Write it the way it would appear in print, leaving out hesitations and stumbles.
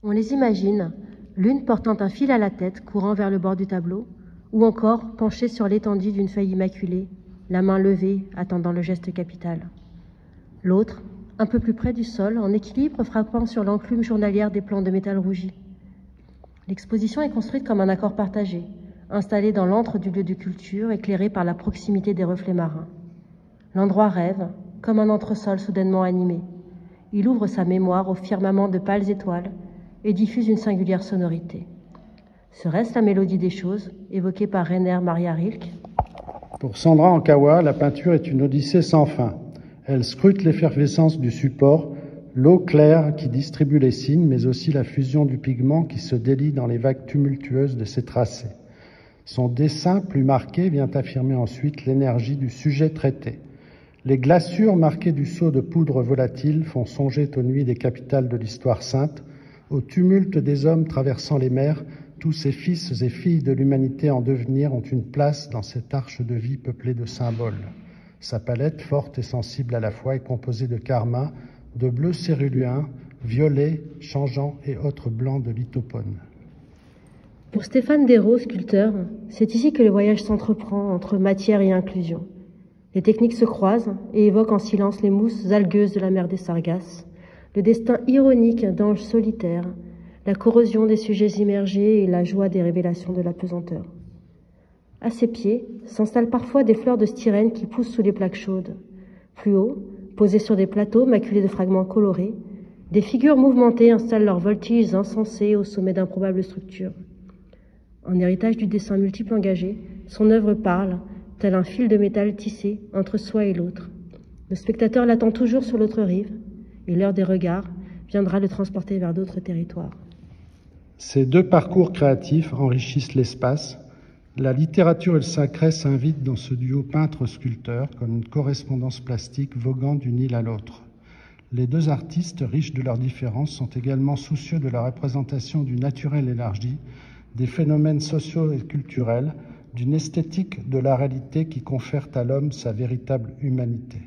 On les imagine, l'une portant un fil à la tête courant vers le bord du tableau, ou encore penchée sur l'étendue d'une feuille immaculée, la main levée, attendant le geste capital. L'autre, un peu plus près du sol, en équilibre, frappant sur l'enclume journalière des plans de métal rougi. L'exposition est construite comme un accord partagé, installé dans l'antre du lieu de culture, éclairé par la proximité des reflets marins. L'endroit rêve, comme un entresol soudainement animé. Il ouvre sa mémoire au firmament de pâles étoiles et diffuse une singulière sonorité. Serait-ce la mélodie des choses, évoquée par Rainer Maria Rilke? Pour Sandra Ankawa, la peinture est une odyssée sans fin. Elle scrute l'effervescence du support, l'eau claire qui distribue les signes, mais aussi la fusion du pigment qui se délie dans les vagues tumultueuses de ses tracés. Son dessin plus marqué vient affirmer ensuite l'énergie du sujet traité. Les glaçures marquées du sceau de poudre volatile font songer aux nuits des capitales de l'histoire sainte, au tumulte des hommes traversant les mers. Tous ces fils et filles de l'humanité en devenir ont une place dans cette arche de vie peuplée de symboles. Sa palette, forte et sensible à la fois, est composée de carmin, de bleu cérulien, violet, changeant et autres blancs de lithopone. Pour Stéphane Dérault, sculpteur, c'est ici que le voyage s'entreprend entre matière et inclusion. Les techniques se croisent et évoquent en silence les mousses algueuses de la mer des Sargasses, le destin ironique d'anges solitaires, la corrosion des sujets immergés et la joie des révélations de la pesanteur. À ses pieds s'installent parfois des fleurs de styrène qui poussent sous les plaques chaudes. Plus haut, posées sur des plateaux maculés de fragments colorés, des figures mouvementées installent leurs voltiges insensés au sommet d'improbables structures. En héritage du dessin multiple engagé, son œuvre parle, tel un fil de métal tissé entre soi et l'autre. Le spectateur l'attend toujours sur l'autre rive, et l'heure des regards viendra le transporter vers d'autres territoires. Ces deux parcours créatifs enrichissent l'espace. La littérature et le sacré s'invitent dans ce duo peintre-sculpteur comme une correspondance plastique voguant d'une île à l'autre. Les deux artistes, riches de leurs différences, sont également soucieux de la représentation du naturel élargi, des phénomènes sociaux et culturels, d'une esthétique de la réalité qui confère à l'homme sa véritable humanité.